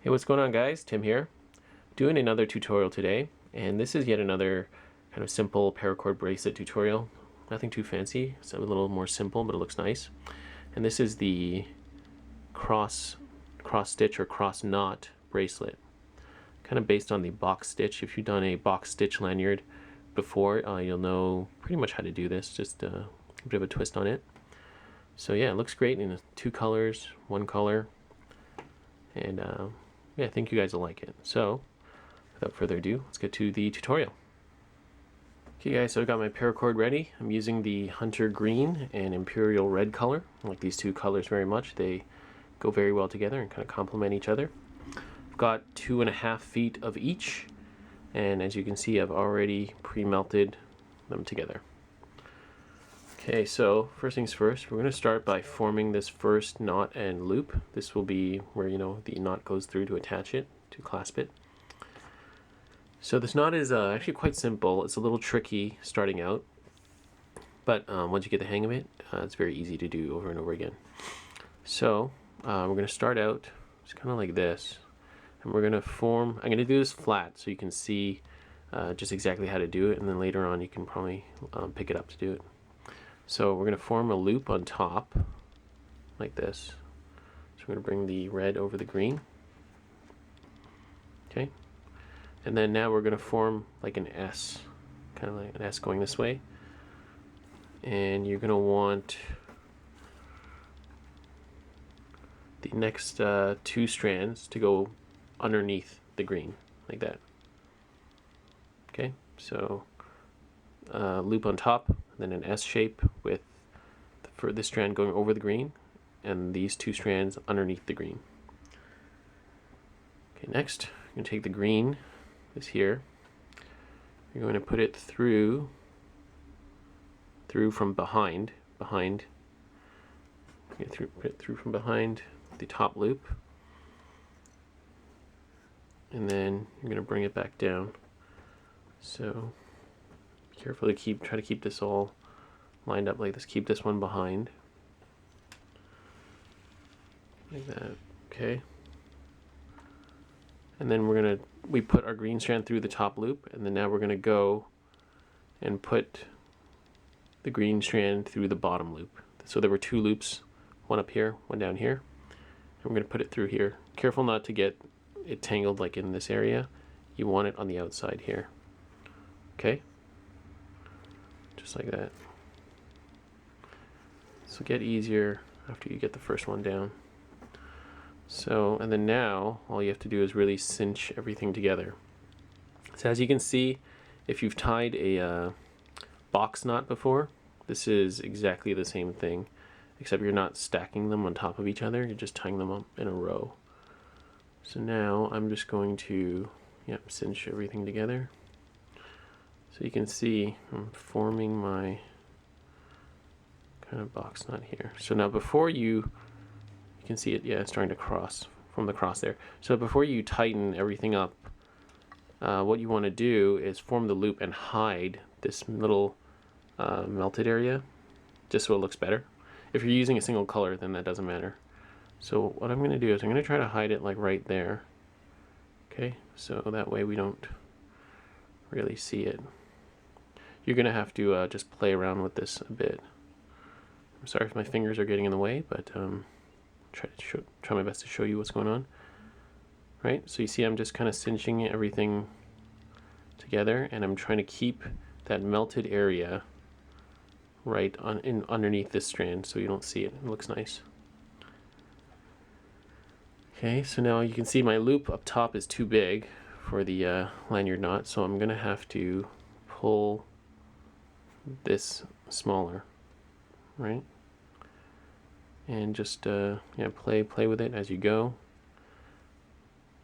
Hey, what's going on, guys? Tim here, doing another tutorial today, and this is yet another kind of simple paracord bracelet tutorial. Nothing too fancy, it's a little more simple, but it looks nice. And this is the cross stitch or cross knot bracelet, kind of based on the box stitch. If you've done a box stitch lanyard before, you'll know pretty much how to do this, just a bit of a twist on it. So yeah, it looks great in two colors, one color, and yeah, I think you guys will like it. So without further ado, let's get to the tutorial. Okay guys, so I've got my paracord ready. I'm using the Hunter Green and Imperial Red color. I like these two colors very much. They go very well together and kind of complement each other. I've got 2.5 feet of each, and as you can see, I've already pre-melted them together. Okay, so first things first, we're going to start by forming this first knot and loop. This will be where, you know, the knot goes through to attach it, to clasp it. So this knot is actually quite simple. It's a little tricky starting out, but once you get the hang of it, it's very easy to do over and over again. So we're going to start out just kind of like this, and we're going to form, I'm going to do this flat so you can see just exactly how to do it, and then later on you can probably pick it up to do it. So we're going to form a loop on top like this. So we're going to bring the red over the green. Okay. And then now we're going to form like an S, kind of like an S going this way. And you're going to want the next two strands to go underneath the green, like that. Okay, so loop on top, then an S shape with this strand going over the green and these two strands underneath the green. Okay, next I'm going to take the green, this here, you're going to put it through from behind, put it through from behind the top loop, and then you're going to bring it back down. So carefully try to keep this all lined up like this. Keep this one behind, like that. Okay. And then we put our green strand through the top loop, and then now we're gonna go and put the green strand through the bottom loop. So there were two loops, one up here, one down here, and we're gonna put it through here. Careful not to get it tangled like in this area. You want it on the outside here. Okay. Just like that. This will get easier after you get the first one down. So, and then now all you have to do is really cinch everything together. So as you can see, if you've tied a box knot before, this is exactly the same thing, except you're not stacking them on top of each other, you're just tying them up in a row. So now I'm just going to cinch everything together. So you can see I'm forming my kind of box knot here. So now before you can see it, yeah, it's starting to cross from the cross there. So before you tighten everything up, what you want to do is form the loop and hide this little melted area, just so it looks better. If you're using a single color, then that doesn't matter. So what I'm going to do is I'm going to try to hide it like right there. Okay, so that way we don't really see it. You're going to have to just play around with this a bit. I'm sorry if my fingers are getting in the way, but try my best to show you what's going on. Right, so you see I'm just kind of cinching everything together, and I'm trying to keep that melted area right underneath this strand so you don't see it. It looks nice. Okay, so now you can see my loop up top is too big for the lanyard knot, so I'm going to have to pull this smaller, right? And just play with it as you go,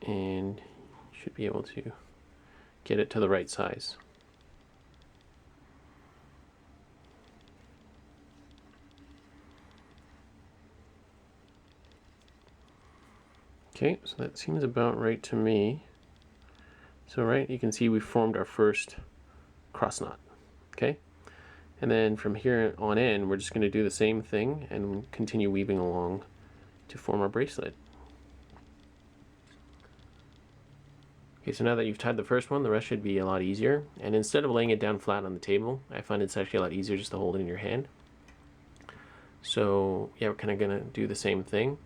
and you should be able to get it to the right size. Okay, so that seems about right to me. So right, you can see we formed our first cross knot. Okay, and then from here on in, we're just going to do the same thing and continue weaving along to form our bracelet. Okay, so now that you've tied the first one, the rest should be a lot easier. And instead of laying it down flat on the table, I find it's actually a lot easier just to hold it in your hand. So yeah, we're kind of gonna do the same thing,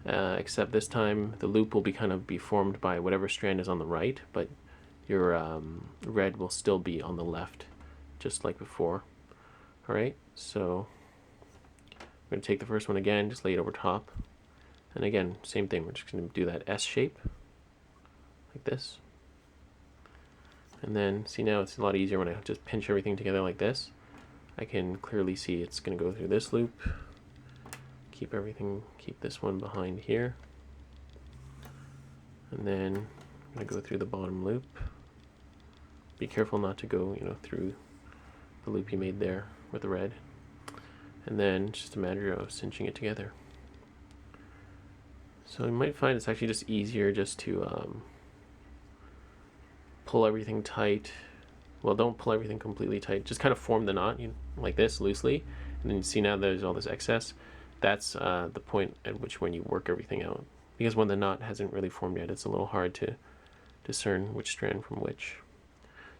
except this time the loop will be formed by whatever strand is on the right, but your red will still be on the left, just like before. All right, so I'm gonna take the first one again, just lay it over top, and again, same thing. We're just gonna do that S shape, like this. And then see, now it's a lot easier when I just pinch everything together like this. I can clearly see it's going to go through this loop, keep this one behind here, and then I'm going to go through the bottom loop. Be careful not to go, through the loop you made there with the red. And then just a matter of cinching it together. So you might find it's actually just easier just to pull everything tight. Well, don't pull everything completely tight. Just kind of form the knot like this, loosely. And then you see now there's all this excess. That's the point at which when you work everything out. Because when the knot hasn't really formed yet, it's a little hard to discern which strand from which.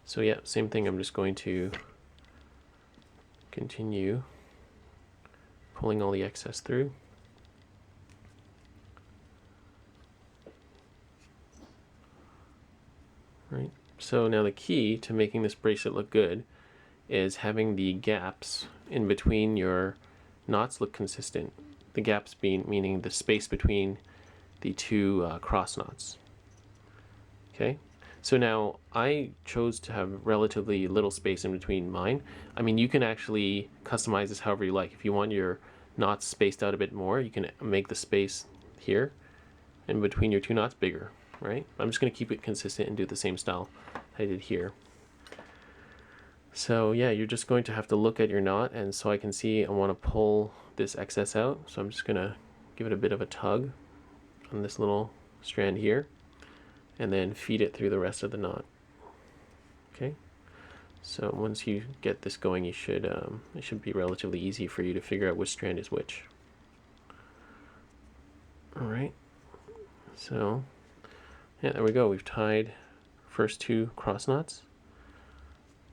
So yeah, same thing. I'm just going to continue pulling all the excess through. Right. So now the key to making this bracelet look good is having the gaps in between your knots look consistent. The gaps meaning the space between the two cross knots. Okay. So now I chose to have relatively little space in between mine. I mean, you can actually customize this however you like. If you want your knots spaced out a bit more, you can make the space here in between your two knots bigger. Right? I'm just going to keep it consistent and do the same style I did here. So yeah, you're just going to have to look at your knot, and so I can see I want to pull this excess out. So I'm just going to give it a bit of a tug on this little strand here, and then feed it through the rest of the knot. Okay. So once you get this going, it should be relatively easy for you to figure out which strand is which. All right. So yeah, there we go. We've tied first two cross knots,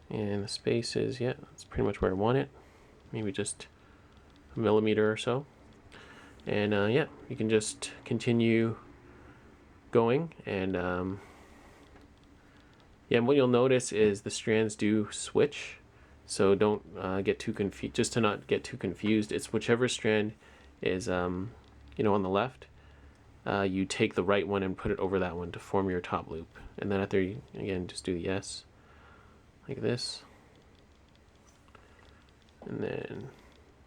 and the space is, yeah, that's pretty much where I want it. Maybe just a millimeter or so. And yeah, you can just continue going, and yeah, and what you'll notice is the strands do switch. So don't get too confused. Just to not get too confused, it's whichever strand is on the left. You take the right one and put it over that one to form your top loop. And then after you, again, just do the S like this. And then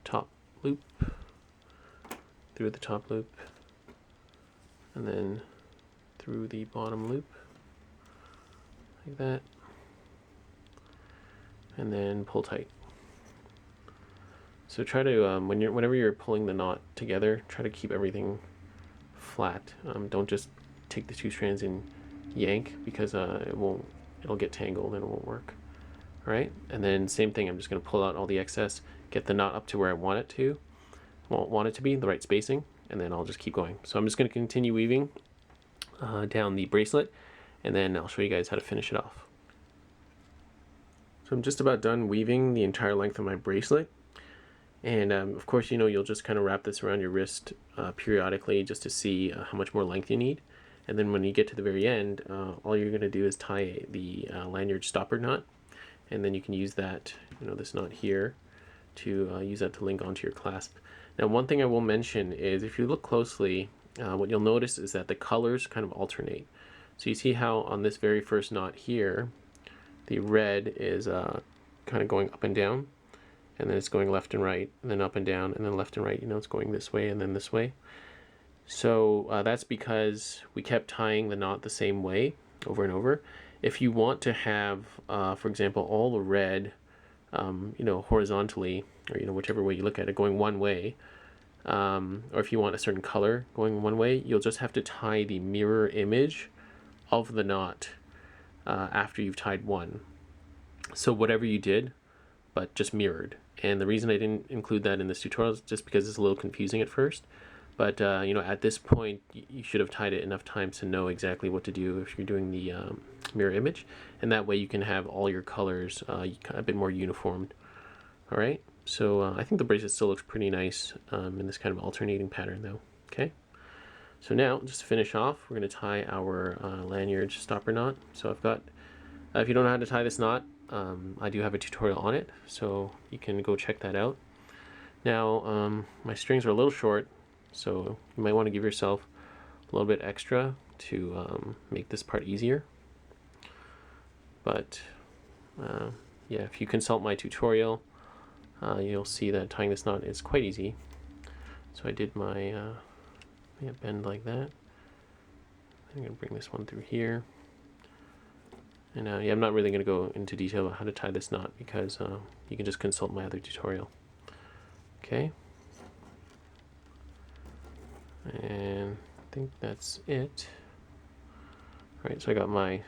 top loop through the top loop. And then through the bottom loop like that. And then pull tight. So try to, whenever you're pulling the knot together, try to keep everything flat. Don't just take the two strands and yank, because it'll get tangled and it won't work. All right, and then same thing. I'm just going to pull out all the excess, get the knot up to where I want it to be, the right spacing, and then I'll just keep going. So I'm just going to continue weaving down the bracelet, and then I'll show you guys how to finish it off. So I'm just about done weaving the entire length of my bracelet. And of course, you'll just kind of wrap this around your wrist periodically just to see how much more length you need. And then when you get to the very end, all you're going to do is tie the lanyard stopper knot. And then you can use that, this knot here, to use that to link onto your clasp. Now, one thing I will mention is if you look closely, what you'll notice is that the colors kind of alternate. So you see how on this very first knot here, the red is kind of going up and down. And then it's going left and right, and then up and down, and then left and right. It's going this way and then this way. So that's because we kept tying the knot the same way over and over. If you want to have, for example, all the red, horizontally, or whichever way you look at it, going one way, or if you want a certain color going one way, you'll just have to tie the mirror image of the knot after you've tied one. So whatever you did, but just mirrored. And the reason I didn't include that in this tutorial is just because it's a little confusing at first. But you know, at this point, you should have tied it enough times to know exactly what to do if you're doing the mirror image, and that way you can have all your colors a bit more uniformed. All right, so I think the bracelet still looks pretty nice in this kind of alternating pattern though. Okay, so now just to finish off, we're going to tie our lanyard stopper knot. So I've got, if you don't know how to tie this knot, I do have a tutorial on it, so you can go check that out. Now my strings are a little short, so you might want to give yourself a little bit extra to make this part easier. But yeah, if you consult my tutorial, you'll see that tying this knot is quite easy. So I did my bend like that. I'm going to bring this one through here. And yeah, I'm not really going to go into detail about how to tie this knot because you can just consult my other tutorial. Okay. And I think that's it. All right, so I got my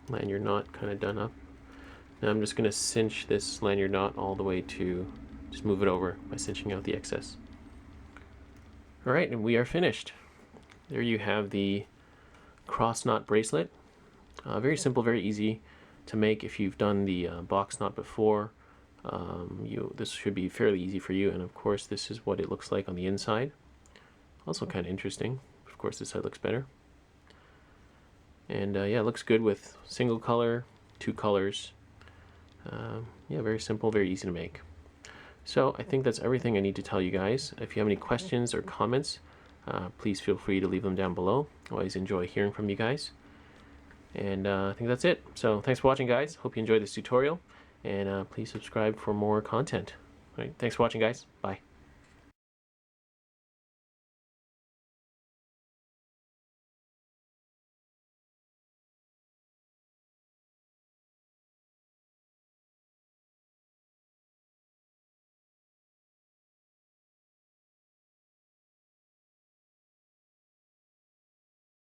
lanyard knot kind of done up. Now I'm just going to cinch this lanyard knot all the way to just move it over by cinching out the excess. All right, and we are finished. There you have the cross knot bracelet. Very simple, very easy to make if you've done the box knot before. This should be fairly easy for you, and of course this is what it looks like on the inside. Also kind of interesting. Of course this side looks better. And yeah, it looks good with single color, 2 colors. Yeah, very simple, very easy to make. So I think that's everything I need to tell you guys. If you have any questions or comments, please feel free to leave them down below. I always enjoy hearing from you guys. And I think that's it. So thanks for watching, guys. Hope you enjoyed this tutorial, and please subscribe for more content. All right, thanks for watching, guys. Bye.